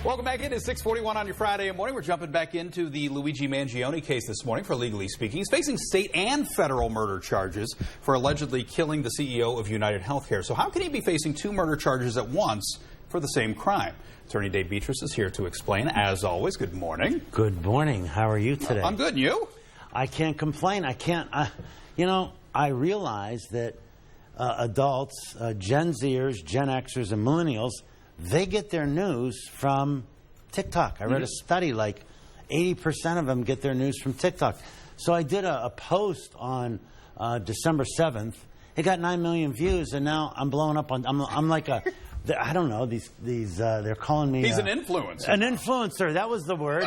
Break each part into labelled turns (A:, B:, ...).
A: Welcome back. It is 6:41 on your Friday morning. We're jumping back into the Luigi Mangione case this morning for Legally Speaking. He's facing state and federal murder charges for allegedly killing the CEO of United Healthcare. So how can he be facing two murder charges at once for the same crime? Attorney Dave Beatrice is here to explain. As always, good morning.
B: Good morning. How are you today?
A: I'm good. And you?
B: I can't complain. I realize that adults, Gen Zers, Gen Xers, and Millennials, they get their news from TikTok. I read a study like 80% of them get their news from TikTok. So I did a post on December 7th. It got 9 million views, and now I'm blowing up on. I'm like a. I don't know, they're calling me...
A: He's an influencer.
B: An influencer, that was the word.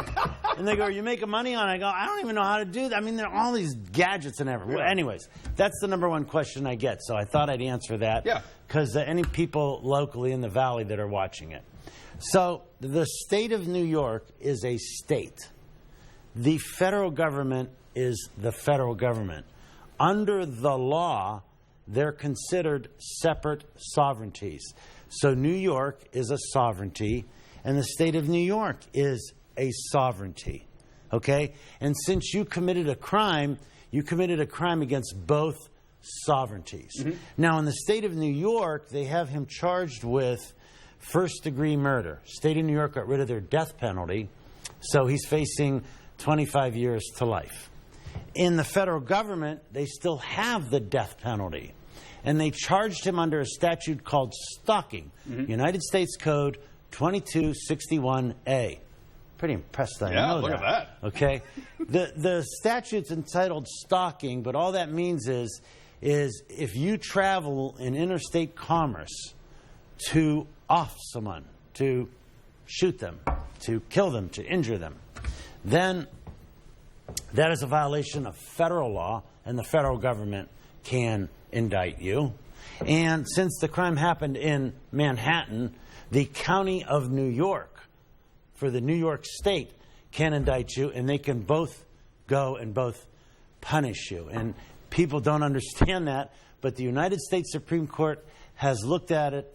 B: And they go, are you making money on it? I go, I don't even know how to do that. I mean, there are all these gadgets and everything.
A: Yeah.
B: Anyways, that's the number one question I get, so I thought I'd answer that.
A: Yeah.
B: Because any people locally in the Valley that are watching it. So, the state of New York is a state. The federal government is the federal government. Under the law, they're considered separate sovereignties. So New York is a sovereignty, and the state of New York is a sovereignty, okay? And since you committed a crime against both sovereignties. Mm-hmm. Now, in the state of New York, they have him charged with first-degree murder. State of New York got rid of their death penalty, so he's facing 25 years to life. In the federal government, they still have the death penalty. And they charged him under a statute called stalking. Mm-hmm. United States Code 2261A. Pretty impressed that I know that.
A: Yeah, look at that.
B: Okay? The statute's entitled stalking, but all that means is if you travel in interstate commerce to off someone, to shoot them, to kill them, to injure them, then that is a violation of federal law, and the federal government can indict you. And since the crime happened in Manhattan, the county of New York, for the New York state, can indict you, and they can both go and both punish you. And people don't understand that, but the United States Supreme Court has looked at it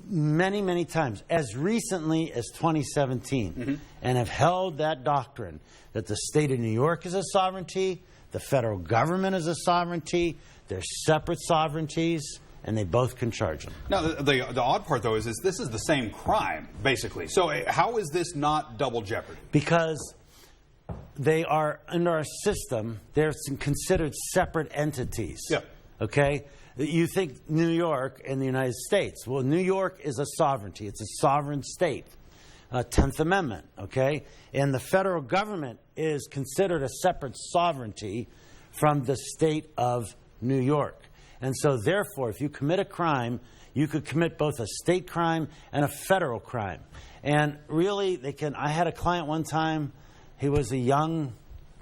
B: many, many times, as recently as 2017, and have held that doctrine that the state of New York is a sovereignty, the federal government is a sovereignty, they're separate sovereignties, and they both can charge them.
A: Now, the odd part, though, is this is the same crime, basically. So how is this not double jeopardy?
B: Because they are, under our system, they're considered separate entities.
A: Yeah.
B: Okay? You think New York and the United States. Well, New York is a sovereignty. It's a sovereign state. 10th Amendment, okay? And the federal government is considered a separate sovereignty from the state of New York. And so, therefore, if you commit a crime, you could commit both a state crime and a federal crime. And really, I had a client one time, he was a young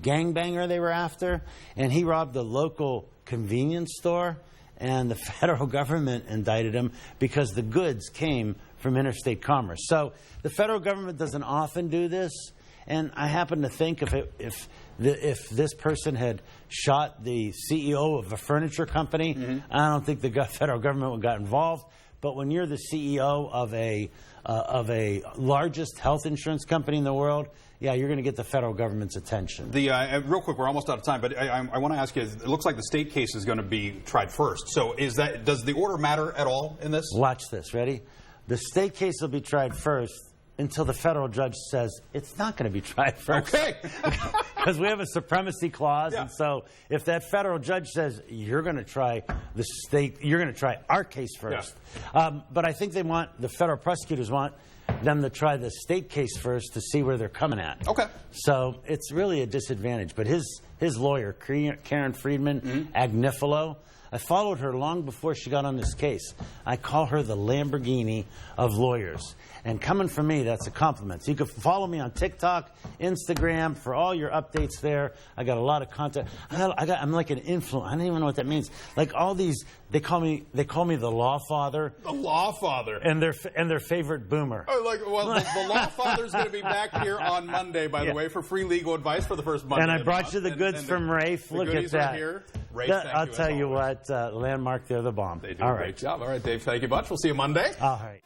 B: gangbanger they were after, and he robbed a local convenience store, and the federal government indicted him because the goods came from interstate commerce. So the federal government doesn't often do this, and I happen to think if this person had shot the CEO of a furniture company, I don't think the federal government would got involved. But when you're the CEO of a largest health insurance company in the world, yeah, you're going to get the federal government's attention.
A: Real quick, we're almost out of time, but I want to ask you, it looks like the state case is going to be tried first. So does the order matter at all in this?
B: Watch this. Ready? The state case will be tried first until the federal judge says it's not going to be tried first.
A: Okay.
B: Because we have a supremacy clause,
A: yeah.
B: And so if that federal judge says you're going to try you're going to try our case first. Yeah. But I think the federal prosecutors want them to try the state case first to see where they're coming at.
A: Okay.
B: So it's really a disadvantage. But his lawyer, Karen Friedman, Agnifilo, I followed her long before she got on this case. I call her the Lamborghini of lawyers. And coming from me, that's a compliment. So you can follow me on TikTok, Instagram, for all your updates there. I got a lot of content. I'm like an influencer. I don't even know what that means. Like all these, they call me the Law Father.
A: The Law Father.
B: And their favorite boomer.
A: Oh, the Law Father's going to be back here on Monday, by the way, for free legal advice for the first Monday.
B: And I brought you the goods from Rafe. Look at that.
A: Are here. Rafe,
B: I'll tell you what, Landmark, they're the bomb.
A: They do a great job. All right, Dave, thank you much. We'll see you Monday.
B: All right.